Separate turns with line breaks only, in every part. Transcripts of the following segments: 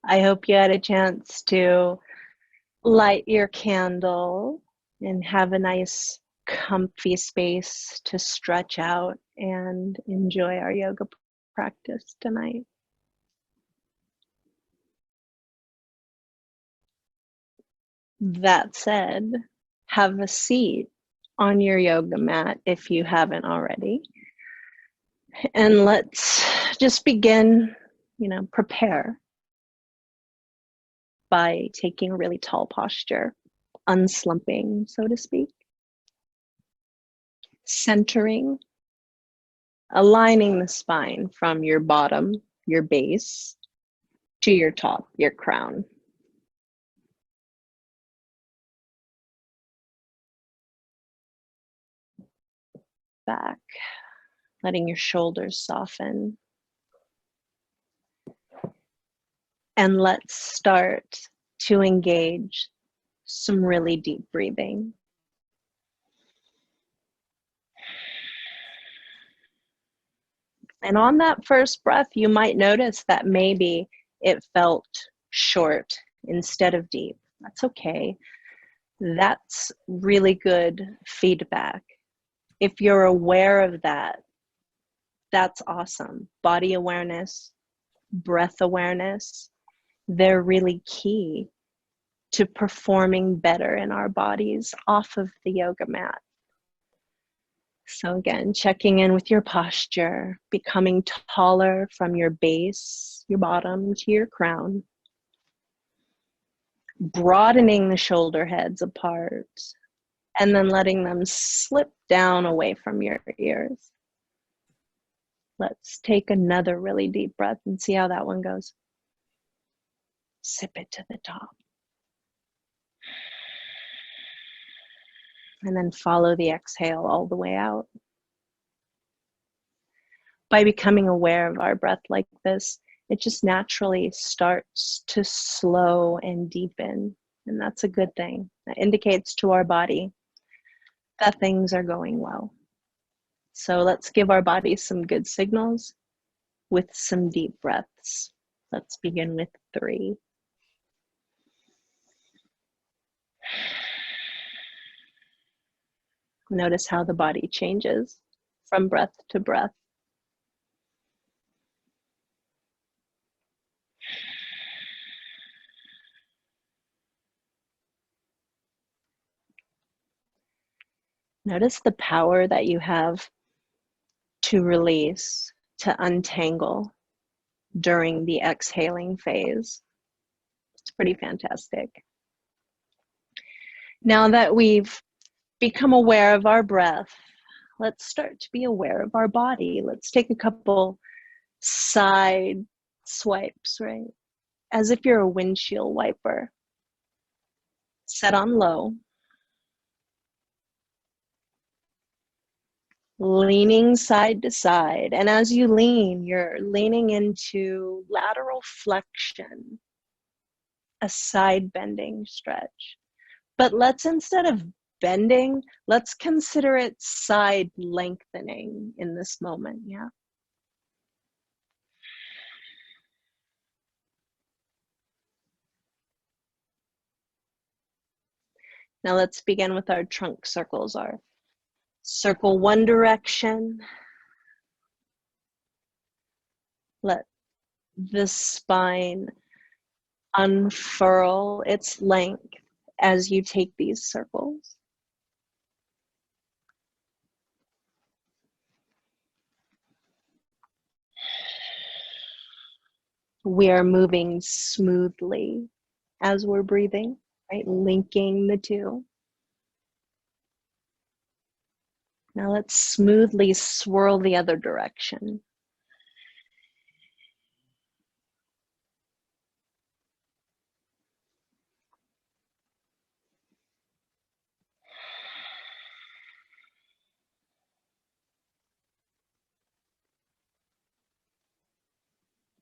I hope you had a chance to light your candle and have a nice comfy space to stretch out and enjoy our yoga practice tonight. That said, have a seat on your yoga mat if you haven't already. And let's just begin, prepare by taking a really tall posture, unslumping, so to speak, centering, aligning the spine from your bottom, your base, to your top, your crown. Back, letting your shoulders soften. And let's start to engage some really deep breathing. And on that first breath, you might notice that maybe it felt short instead of deep. That's okay. That's really good feedback. If you're aware of that, that's awesome. Body awareness, breath awareness, they're really key to performing better in our bodies off of the yoga mat. So again, checking in with your posture, becoming taller from your base, your bottom to your crown, broadening the shoulder heads apart, and then letting them slip down away from your ears. Let's take another really deep breath and see how that one goes. Sip it to the top. And then follow the exhale all the way out. By becoming aware of our breath like this, it just naturally starts to slow and deepen. And that's a good thing. That indicates to our body that things are going well. So let's give our body some good signals with some deep breaths. Let's begin with 3. Notice how the body changes from breath to breath. Notice the power that you have to release, to untangle during the exhaling phase. It's pretty fantastic. Now that we've become aware of our breath, let's start to be aware of our body. Let's take a couple side swipes, right? As if you're a windshield wiper. Set on low. Leaning side to side. And as you lean, you're leaning into lateral flexion, a side bending stretch. But let's, instead of bending, let's consider it side lengthening in this moment, yeah? Now let's begin with our trunk circles. Our circle one direction. Let the spine unfurl its length as you take these circles. We are moving smoothly as we're breathing, right? Linking the two. Now let's smoothly swirl the other direction.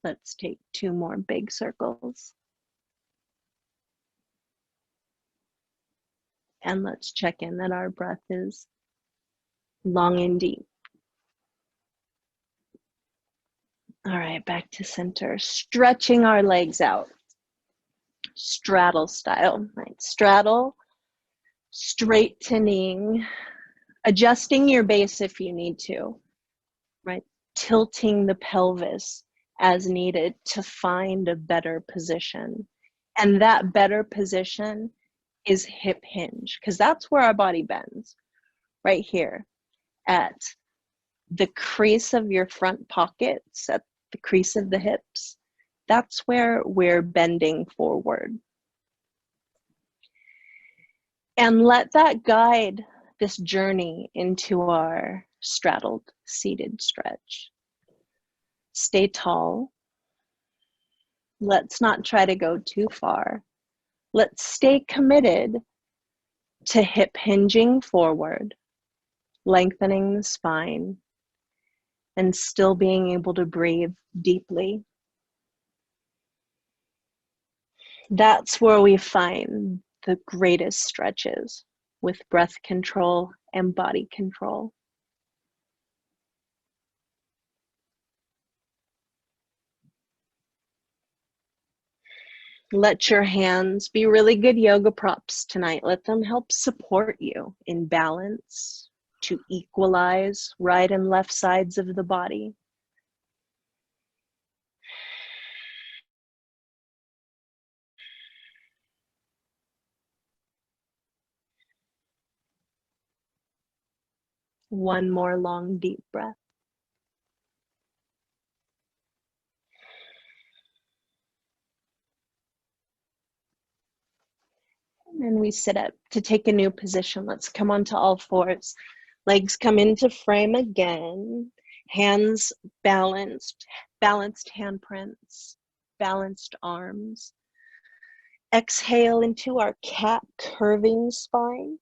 Let's take 2 more big circles. And let's check in that our breath is long and deep. All right, back to center, stretching our legs out. straddle style, right? Straddle, straightening, adjusting your base if you need to, right? Tilting the pelvis as needed to find a better position. And that better position is hip hinge, because that's where our body bends, right here at the crease of your front pockets, at the crease of the hips. That's where we're bending forward. And let that guide this journey into our straddled seated stretch. Stay tall. Let's not try to go too far. Let's stay committed to hip hinging forward, lengthening the spine, and still being able to breathe deeply. That's where we find the greatest stretches with breath control and body control. Let your hands be really good yoga props tonight. Let them help support you in balance to equalize right and left sides of the body. One more long, deep breath. And then we sit up to take a new position. Let's come onto all fours. Legs come into frame again. Hands balanced, balanced handprints, balanced arms. Exhale into our cat curving spine.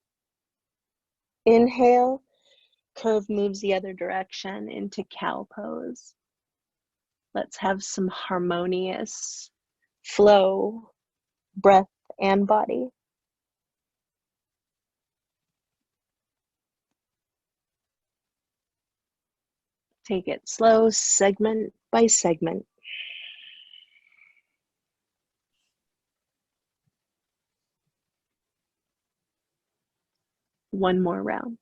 Inhale, curve moves the other direction into cow pose. Let's have some harmonious flow, breath and body. Take it slow, segment by segment. One more round.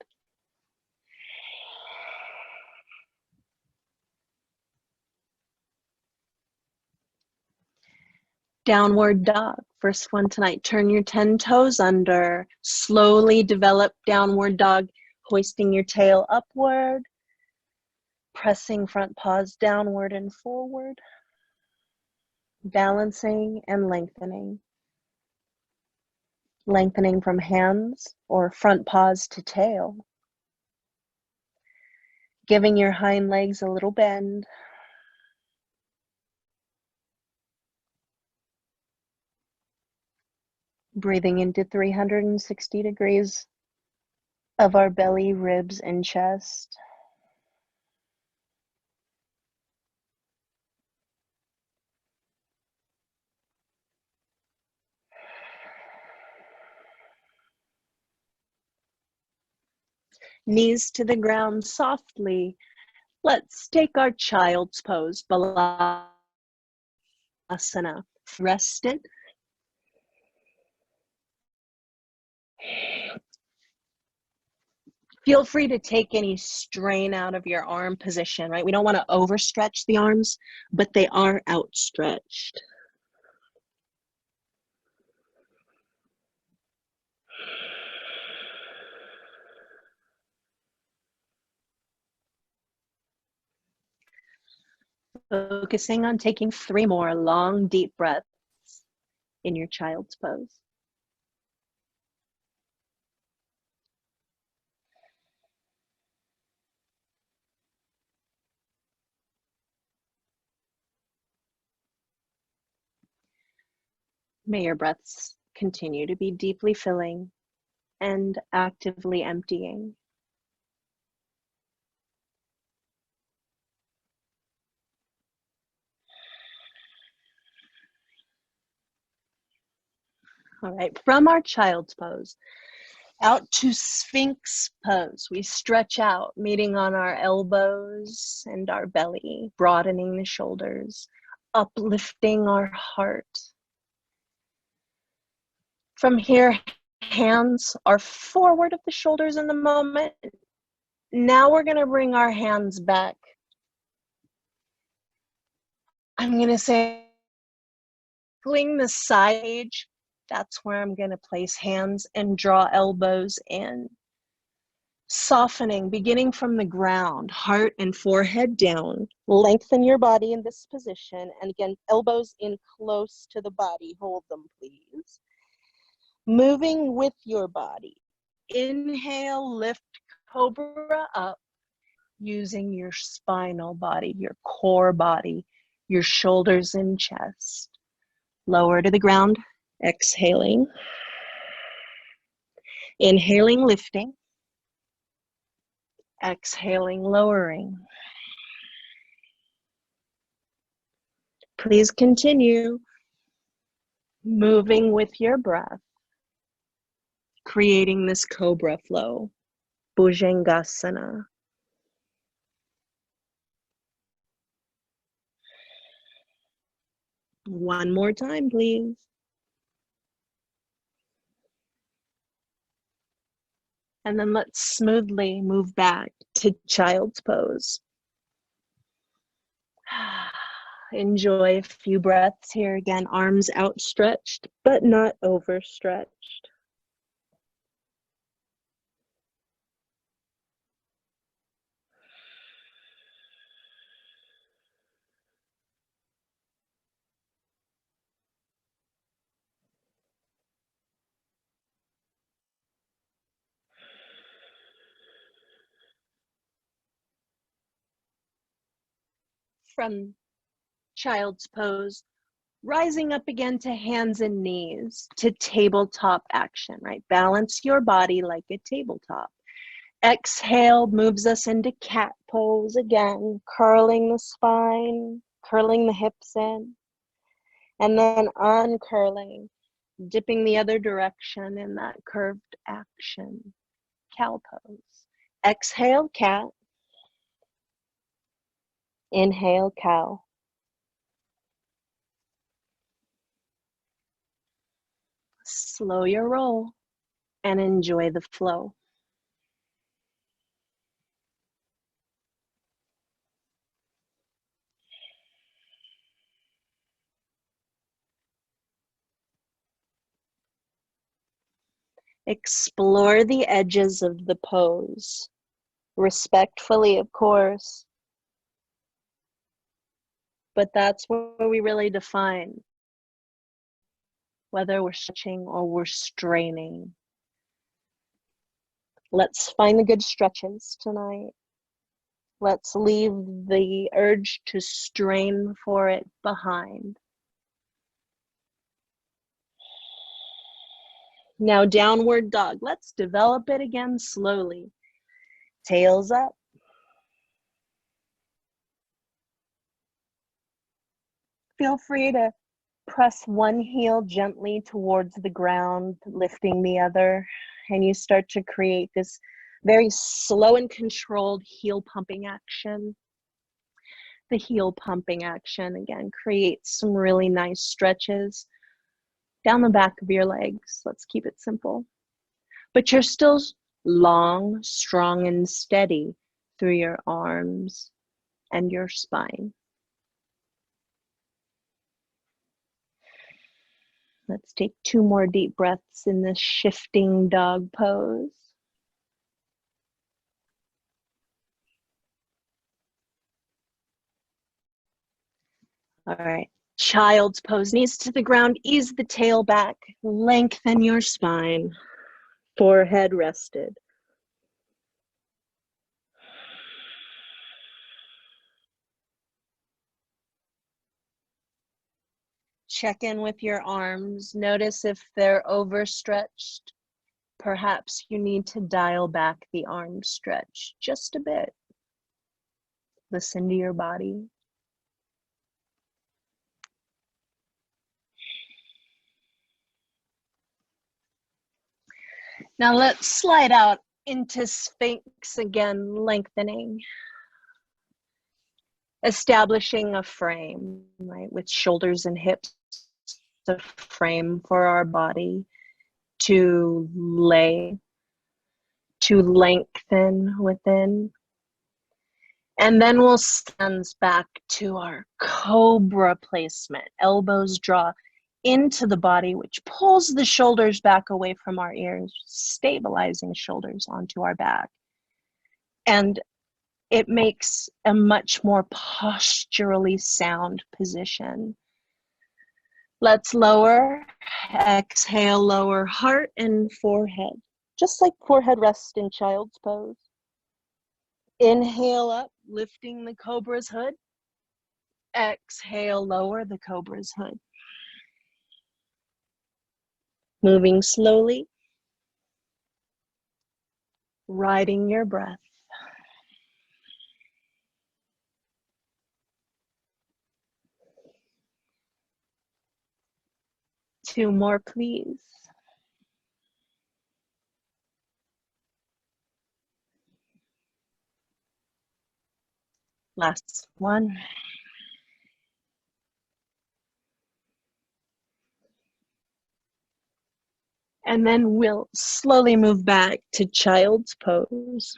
Downward dog. First one tonight. Turn your 10 toes under. Slowly develop downward dog, hoisting your tail upward, pressing front paws downward and forward, balancing and lengthening. Lengthening from hands or front paws to tail. Giving your hind legs a little bend. Breathing into 360 degrees of our belly, ribs, and chest. Knees to the ground softly. Let's take our child's pose, Balasana. Rest it. Feel free to take any strain out of your arm position, right? We don't want to overstretch the arms, but they are outstretched. Focusing on taking 3 more long, deep breaths in your child's pose. May your breaths continue to be deeply filling and actively emptying. All right, from our child's pose, out to Sphinx pose. We stretch out, meeting on our elbows and our belly, broadening the shoulders, uplifting our heart. From here, hands are forward of the shoulders in the moment. Now we're going to bring our hands back. I'm going to say, cling the side edge. That's where I'm going to place hands and draw elbows in. Softening, beginning from the ground, heart and forehead down. Lengthen your body in this position. And again, elbows in close to the body. Hold them, please. Moving with your body. Inhale, lift cobra up, using your spinal body, your core body, your shoulders and chest. Lower to the ground, exhaling. Inhaling, lifting. Exhaling, lowering. Please continue moving with your breath, creating this cobra flow, Bhujangasana. One more time, please. And then let's smoothly move back to child's pose. Enjoy a few breaths here. Again, arms outstretched, but not overstretched. From child's pose, rising up again to hands and knees, to tabletop action, right? Balance your body like a tabletop. Exhale moves us into cat pose again, curling the spine, curling the hips in, and then uncurling, dipping the other direction in that curved action, cow pose. Exhale, cat. Inhale, cow. Slow your roll and enjoy the flow. Explore the edges of the pose, respectfully, of course, but that's where we really define whether we're stretching or we're straining. Let's find the good stretches tonight. Let's leave the urge to strain for it behind. Now, downward dog. Let's develop it again slowly. Tails up. Feel free to press one heel gently towards the ground, lifting the other, and you start to create this very slow and controlled heel pumping action. The heel pumping action, again, creates some really nice stretches down the back of your legs. Let's keep it simple. But you're still long, strong, and steady through your arms and your spine. Let's take 2 more deep breaths in this shifting dog pose. All right, child's pose, knees to the ground, ease the tail back, lengthen your spine, forehead rested. Check in with your arms. Notice if they're overstretched. Perhaps you need to dial back the arm stretch just a bit. Listen to your body. Now let's slide out into Sphinx again, lengthening. Establishing a frame, right, with shoulders and hips, a frame for our body. to lay, to lengthen within. And then we'll stand back to our cobra placement. Elbows draw into the body, which pulls the shoulders back away from our ears, stabilizing shoulders onto our back. And it makes a much more posturally sound position. Let's lower, exhale, lower heart and forehead, just like forehead rest in child's pose. Inhale up, lifting the cobra's hood. Exhale, lower the cobra's hood. Moving slowly, riding your breath. Two more, please. Last one. And then we'll slowly move back to child's pose.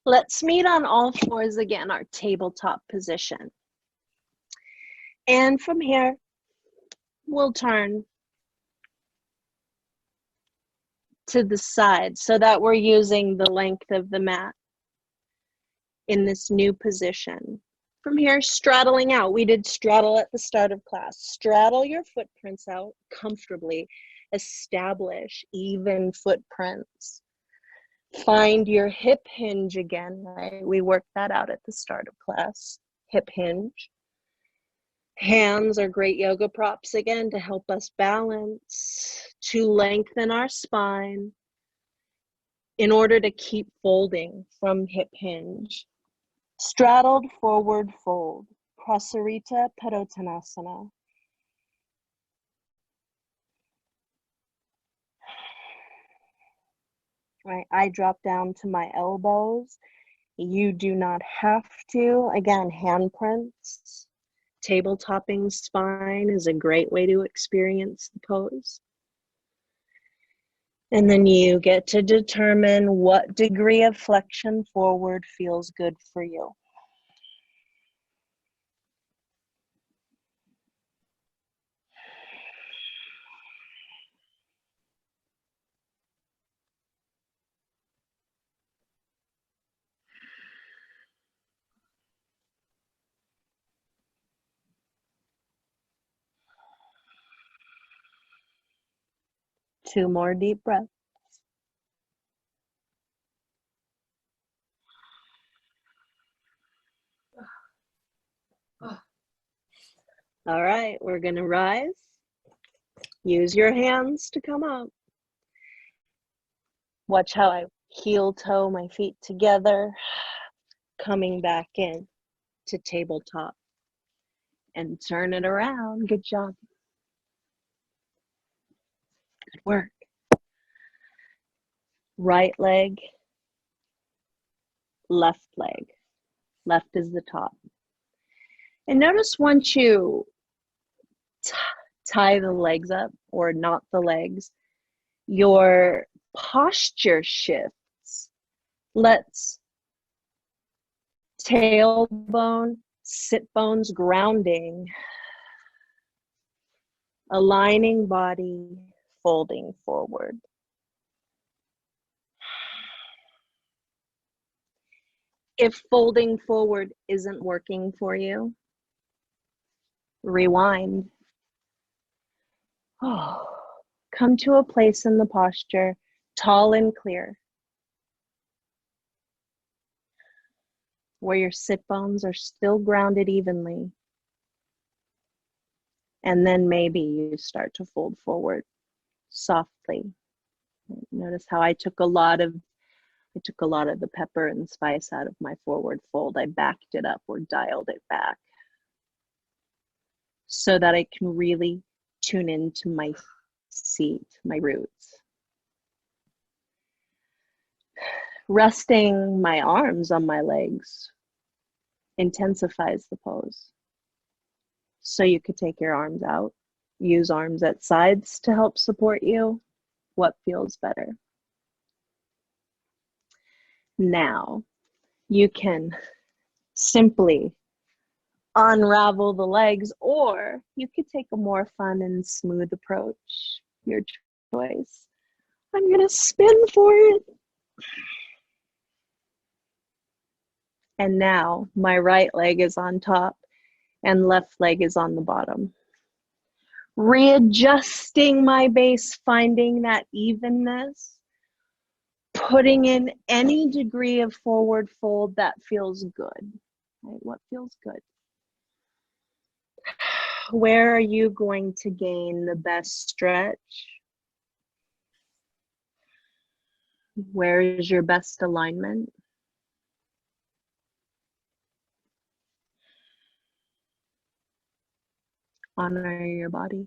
Let's meet on all fours again, our tabletop position. And from here, we'll turn to the side so that we're using the length of the mat in this new position. From here, straddling out. We did straddle at the start of class. Straddle your footprints out comfortably. Establish even footprints. Find your hip hinge again, right? We worked that out at the start of class. Hip hinge. Hands are great yoga props again to help us balance, to lengthen our spine in order to keep folding from hip hinge. Straddled forward fold, Prasarita Padottanasana. Right, I drop down to my elbows. You do not have to. Again, handprints. Tabletopping spine is a great way to experience the pose. And then you get to determine what degree of flexion forward feels good for you. Two more deep breaths. All right, we're going to rise. Use your hands to come up. Watch how I heel toe my feet together, coming back in to tabletop. And turn it around. Good job. Good work. Right leg, left leg. Left is the top. And notice once you tie the legs up or knot the legs, your posture shifts. Let's tailbone, sit bones grounding, aligning body, folding forward. If folding forward isn't working for you, rewind. Oh, come to a place in the posture, tall and clear, where your sit bones are still grounded evenly. And then maybe you start to fold forward softly. Notice how I took a lot of the pepper and spice out of my forward fold. I backed it up or dialed it back. so that I can really tune into my seat, my roots. Resting my arms on my legs intensifies the pose. So you could take your arms out, use arms at sides to help support you. What feels better? Now, you can simply unravel the legs, or you could take a more fun and smooth approach. Your choice. I'm gonna spin for it. And now my right leg is on top and left leg is on the bottom. Readjusting my base, finding that evenness, putting in any degree of forward fold that feels good. Right? What feels good? Where are you going to gain the best stretch? Where is your best alignment? Honor your body.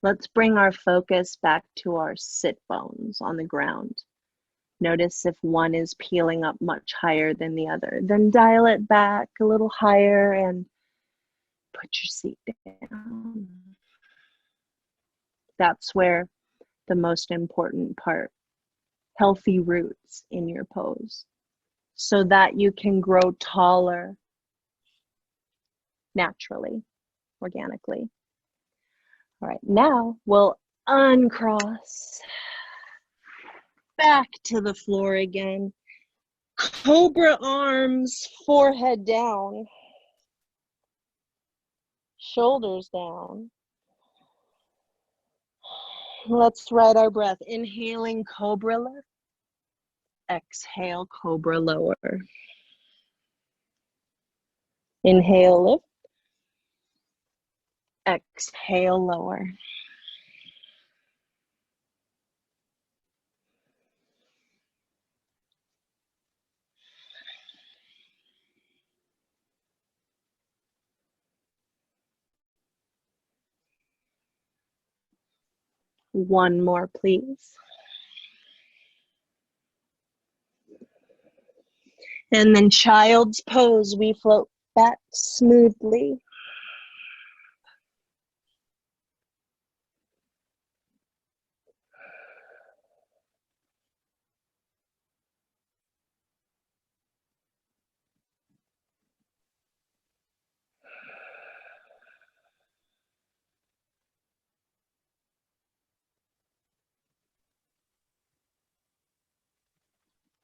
Let's bring our focus back to our sit bones on the ground. Notice if one is peeling up much higher than the other. Then dial it back a little higher and put your seat down. That's where the most important part, healthy roots in your pose, so that you can grow taller naturally, organically. All right, now we'll uncross back to the floor again. Cobra arms, forehead down, shoulders down. Let's ride our breath. Inhaling, cobra lift. Exhale, cobra lower. Inhale, lift. Exhale, lower. One more, please. And then child's pose, we float back smoothly.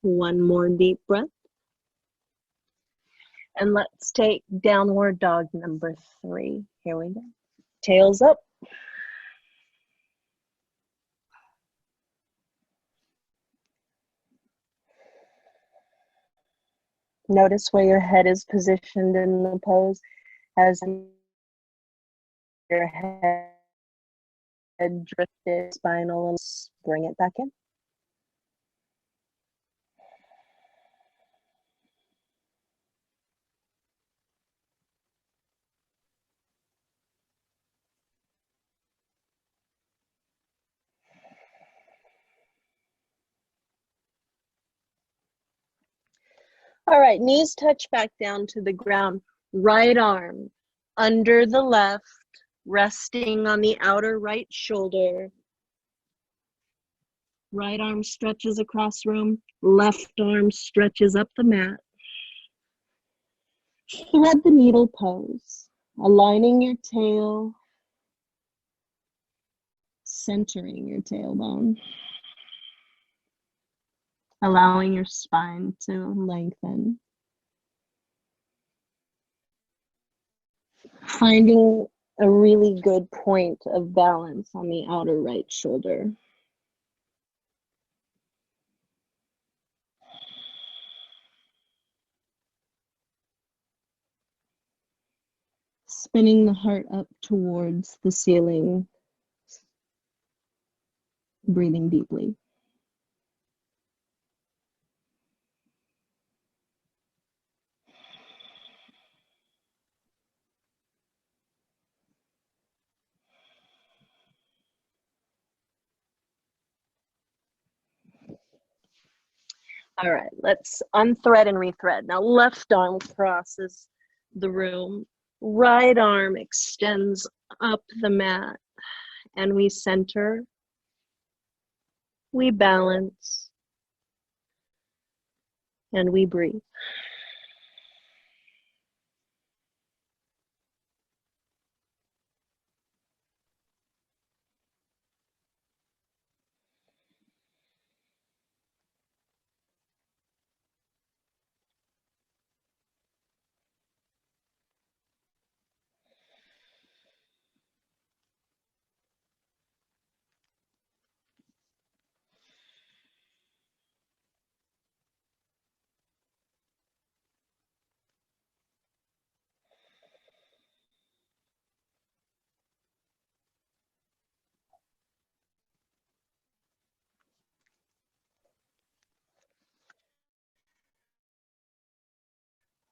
One more deep breath. And let's take downward dog number 3. Here we go. Tails up. Notice where your head is positioned in the pose as your head drifted, spinal, and bring it back in. All right, knees touch back down to the ground. Right arm under the left, resting on the outer right shoulder. Right arm stretches across room. Left arm stretches up the mat. Thread the needle pose, aligning your tail, centering your tailbone, allowing your spine to lengthen. Finding a really good point of balance on the outer right shoulder. Spinning the heart up towards the ceiling, breathing deeply. All right, let's unthread and rethread. Now, left arm crosses the room, right arm extends up the mat, and we center, we balance, and we breathe.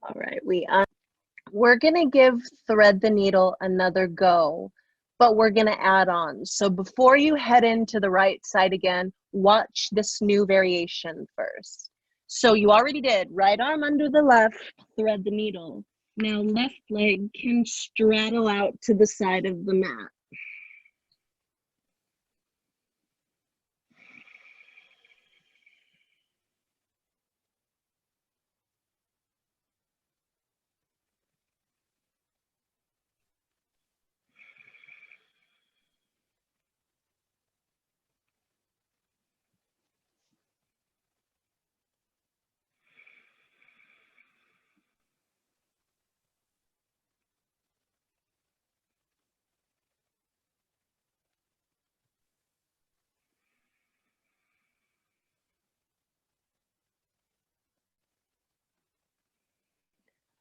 All right, we're gonna give thread the needle another go, but we're gonna add on. So before you head into the right side again, watch this new variation first. So you already did right arm under the left, thread the needle. Now left leg can straddle out to the side of the mat.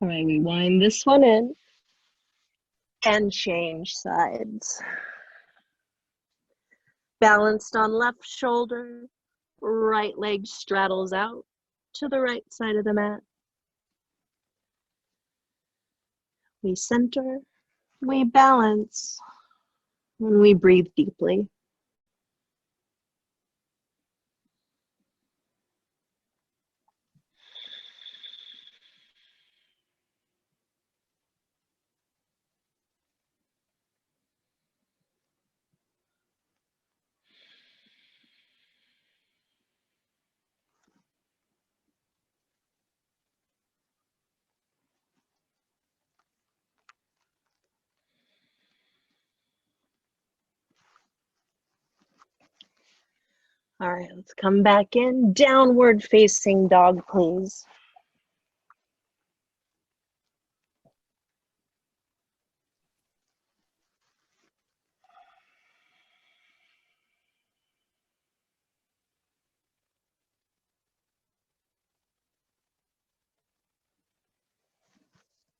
All right, we wind this one in and change sides. Balanced on left shoulder, right leg straddles out to the right side of the mat. We center, we balance, and we breathe deeply. All right, let's come back in. Downward facing dog, please.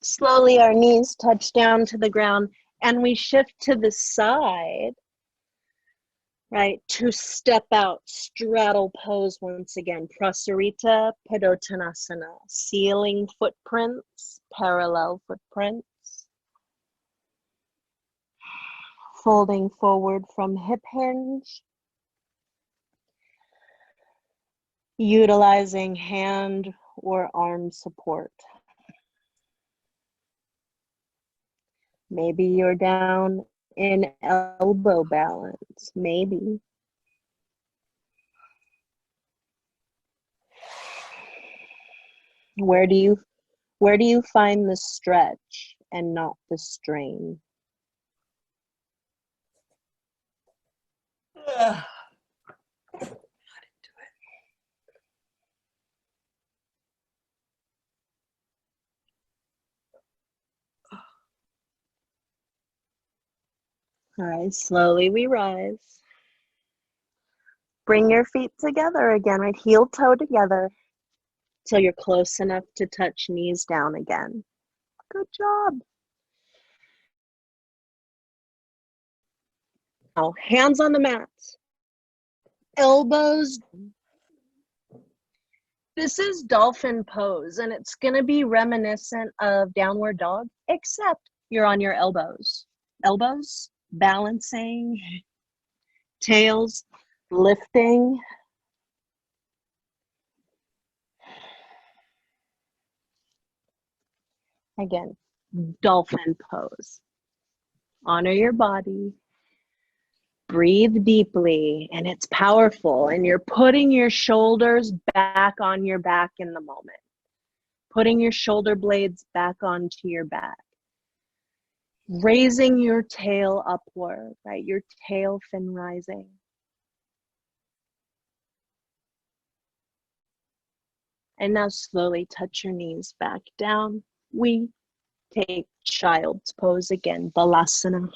Slowly our knees touch down to the ground and we shift to the side, right, to step out, straddle pose once again. Prasarita Padottanasana, ceiling footprints, parallel footprints. Folding forward from hip hinge. Utilizing hand or arm support. Maybe you're down in elbow balance, maybe. Where do you find the stretch and not the strain? All right, slowly we rise. Bring your feet together again, right? Heel toe together till you're close enough to touch knees down again. Good job. Now, hands on the mat. Elbows. This is dolphin pose, and it's going to be reminiscent of downward dog, except you're on your elbows. Elbows, balancing, tails lifting. Again, dolphin pose. Honor your body. Breathe deeply, and it's powerful. And you're putting your shoulders back on your back in the moment. Putting your shoulder blades back onto your back. Raising your tail upward, right? Your tail fin rising. And now slowly touch your knees back down. We take child's pose again, Balasana.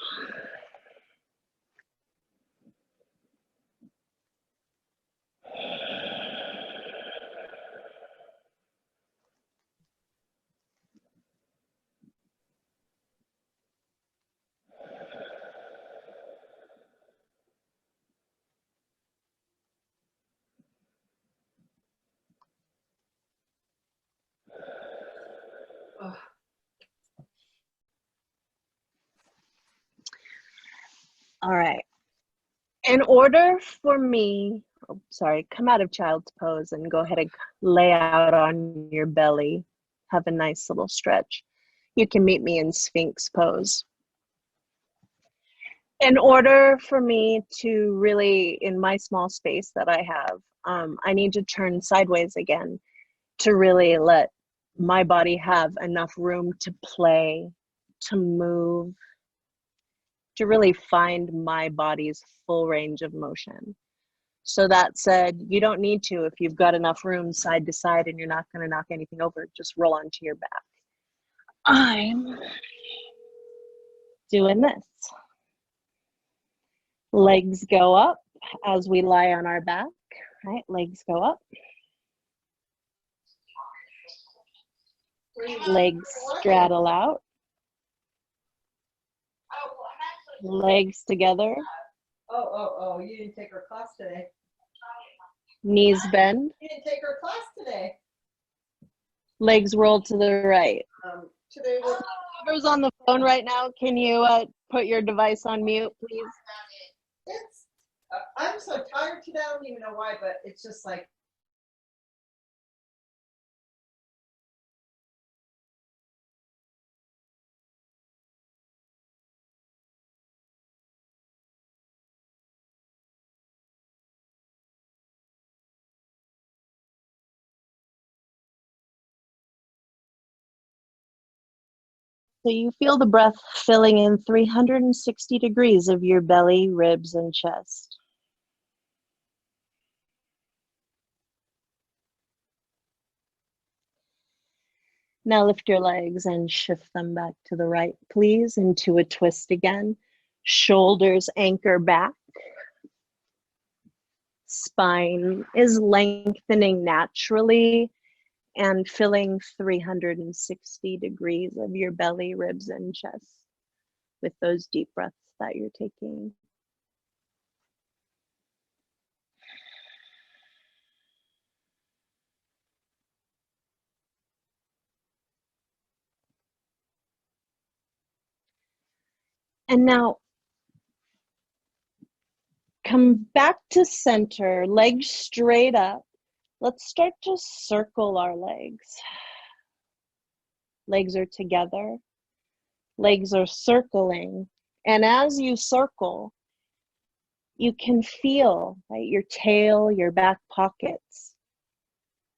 All right. In order for me, come out of child's pose and go ahead and lay out on your belly. Have a nice little stretch. You can meet me in Sphinx pose. In order for me to really, in my small space that I have, I need to turn sideways again to really let my body have enough room to play, to move, to really find my body's full range of motion. So that said, you don't need to if you've got enough room side to side and you're not going to knock anything over, just roll onto your back. I'm doing this. Legs go up as we lie on our back, right? Legs go up. Legs straddle out. Legs together.
Oh, you didn't take her class today.
Knees bend.
You didn't take her class today.
Legs roll to the right.
Today was...
Whoever's on the phone right now, can you put your device on mute, please?
It's, I'm so tired today, I don't even know why, but it's just like,
So you feel the breath filling in 360 degrees of your belly, ribs, and chest. Now lift your legs and shift them back to the right, please, into a twist again. Shoulders anchor back. Spine is lengthening naturally and filling 360 degrees of your belly, ribs, and chest with those deep breaths that you're taking. And now come back to center, legs straight up. Let's start to circle our legs. Legs are together. Legs are circling. And as you circle, you can feel, right, your tail, your back pockets.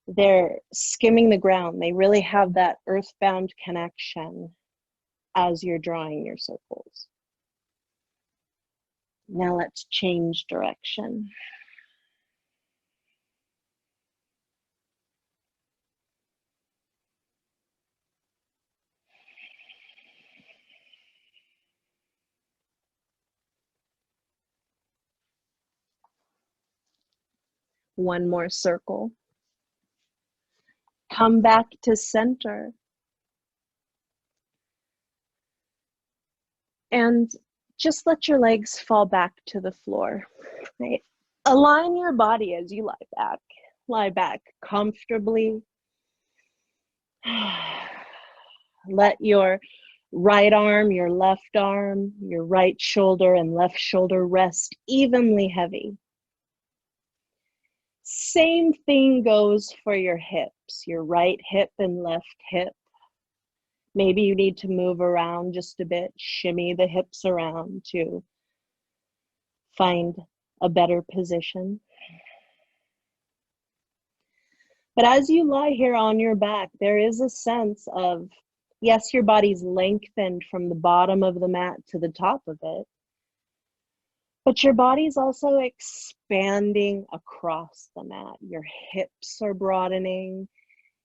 They're skimming the ground. They really have that earthbound connection as you're drawing your circles. Now let's change direction. One more circle. Come back to center. And just let your legs fall back to the floor. Right? Align your body as you lie back. Lie back comfortably. Let your right arm, your left arm, your right shoulder and left shoulder rest evenly heavy. Same thing goes for your hips, your right hip and left hip. Maybe you need to move around just a bit, shimmy the hips around to find a better position. But as you lie here on your back, there is a sense of, yes, your body's lengthened from the bottom of the mat to the top of it, but your body's also expanding across the mat. Your hips are broadening,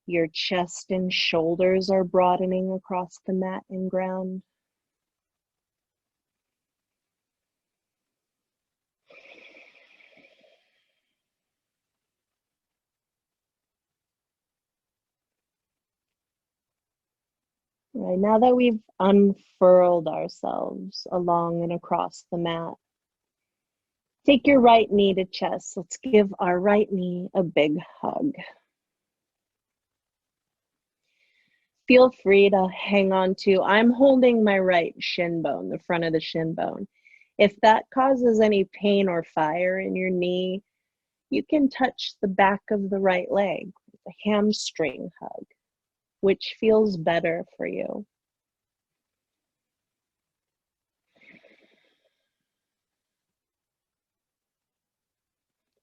your chest and shoulders are broadening across the mat and ground. Right, now that we've unfurled ourselves along and across the mat, take your right knee to chest. Let's give our right knee a big hug. Feel free to hang on to, I'm holding my right shin bone, the front of the shin bone. If that causes any pain or fire in your knee, you can touch the back of the right leg with a hamstring hug, which feels better for you.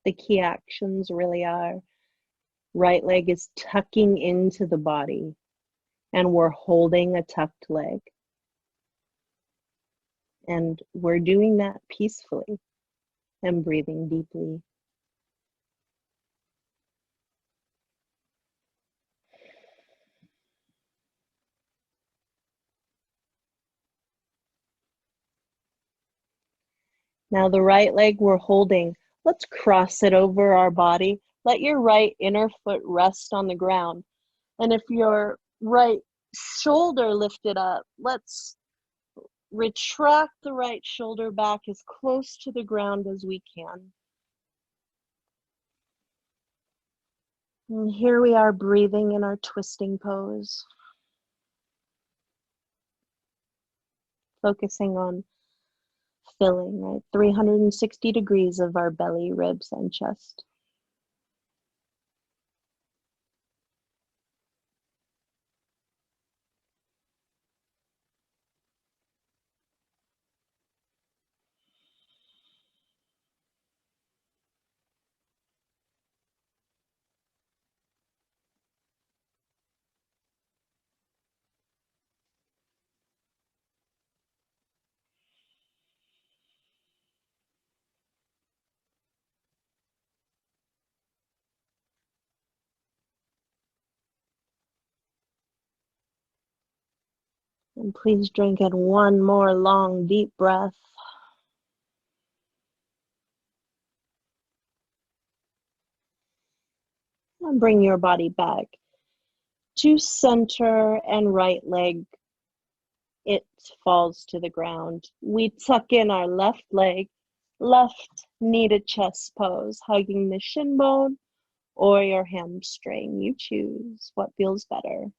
The key actions really are, right leg is tucking into the body and we're holding a tucked leg. And we're doing that peacefully and breathing deeply. Now the right leg we're holding, let's cross it over our body. Let your right inner foot rest on the ground. And if your right shoulder lifted up, let's retract the right shoulder back as close to the ground as we can. And here we are breathing in our twisting pose. Focusing on filling, right? 360 degrees of our belly, ribs, and chest. And please drink in one more long, deep breath. And bring your body back to center and right leg. It falls to the ground. We tuck in our left leg, left knee to chest pose, hugging the shin bone or your hamstring. You choose what feels better.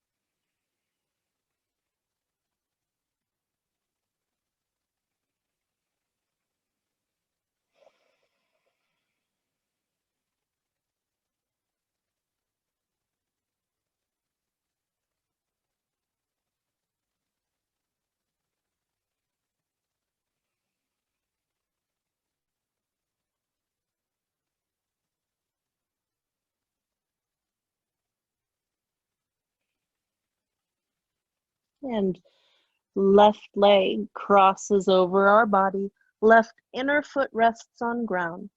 And left leg crosses over our body. Left inner foot rests on ground.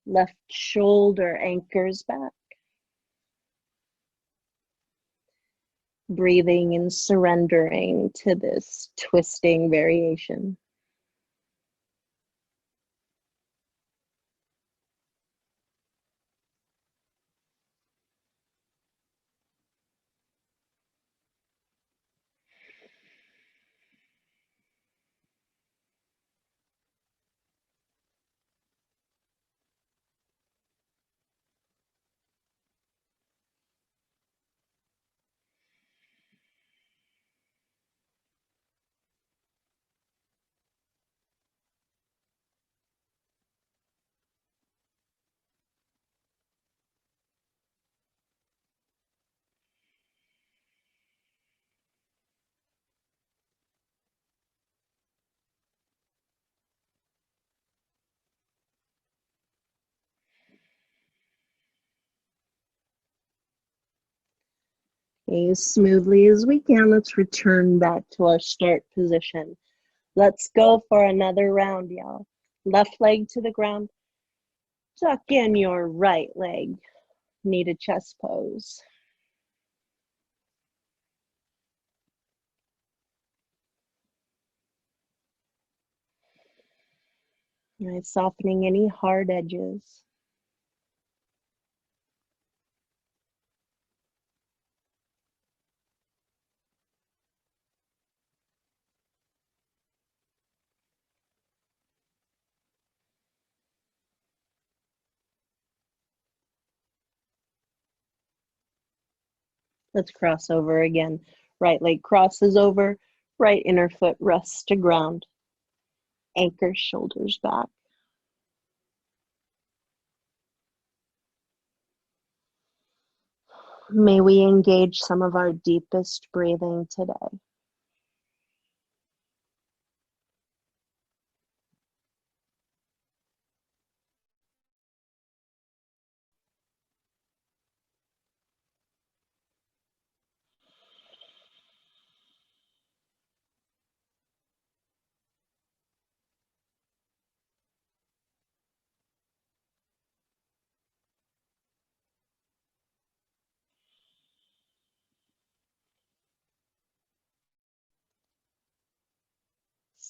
Left shoulder anchors back. Breathing and surrendering to this twisting variation. As smoothly as we can, let's return back to our start position. Let's go for another round, y'all. Left leg to the ground. Tuck in your right leg. Knee to chest pose. Nice, softening any hard edges. Let's cross over again. Right leg crosses over, right inner foot rests to ground. Anchor shoulders back. May we engage some of our deepest breathing today.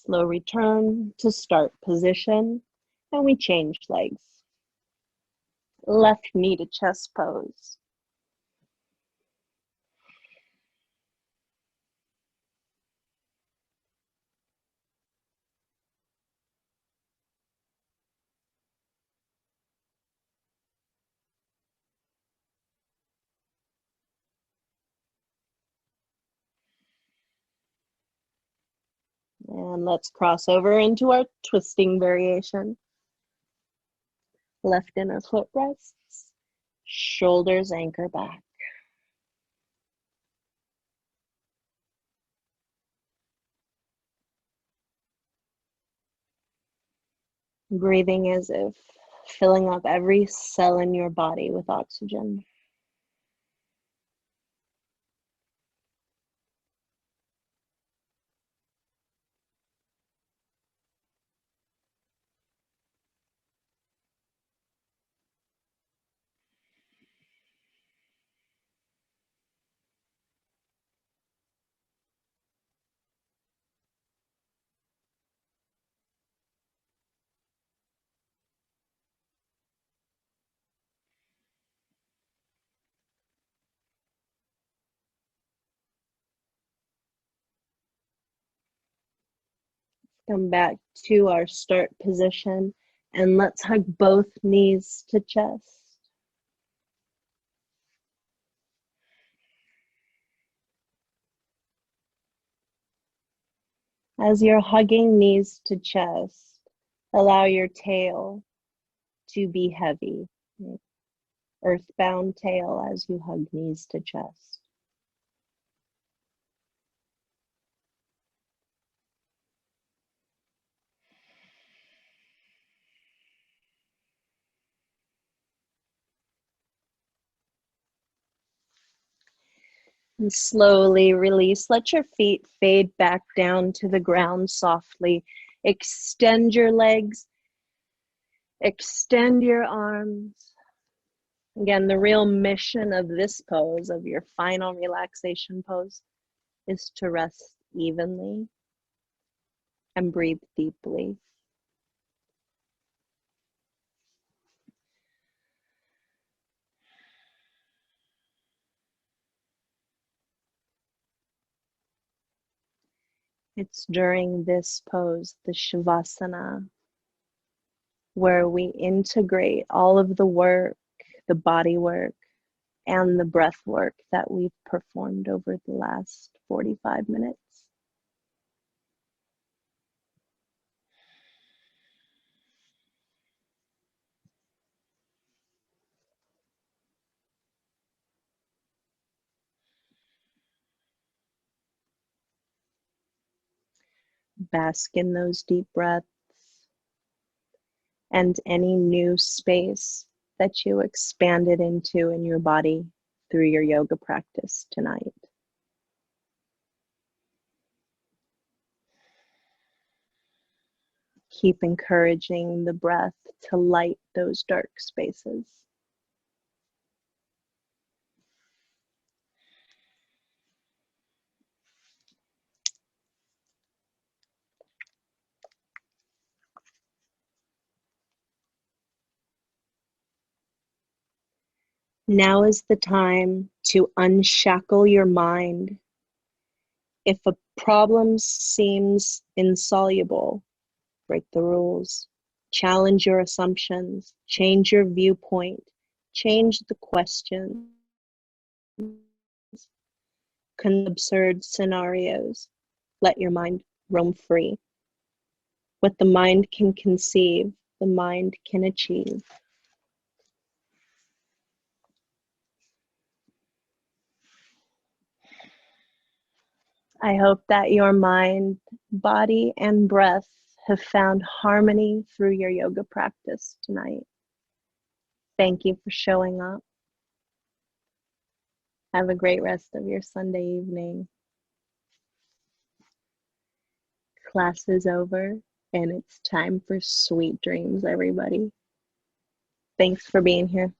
Slow return to start position, and we change legs. Left knee to chest pose. And let's cross over into our twisting variation. Left inner foot rests, shoulders anchor back. Breathing as if filling up every cell in your body with oxygen. Come back to our start position and let's hug both knees to chest. As you're hugging knees to chest, allow your tail to be heavy. Earthbound tail as you hug knees to chest. And slowly release. Let your feet fade back down to the ground softly. Extend your legs. Extend your arms. Again, the real mission of this pose, of your final relaxation pose, is to rest evenly and breathe deeply. It's during this pose, the Shavasana, where we integrate all of the work, the body work, and the breath work that we've performed over the last 45 minutes. Bask in those deep breaths and any new space that you expanded into in your body through your yoga practice tonight. Keep encouraging the breath to light those dark spaces. Now is the time to unshackle your mind. If a problem seems insoluble, break the rules, challenge your assumptions, change your viewpoint, change the questions, absurd scenarios. Let your mind roam free. What the mind can conceive, the mind can achieve. I hope that your mind, body, and breath have found harmony through your yoga practice tonight. Thank you for showing up. Have a great rest of your Sunday evening. Class is over, and it's time for sweet dreams, everybody. Thanks for being here.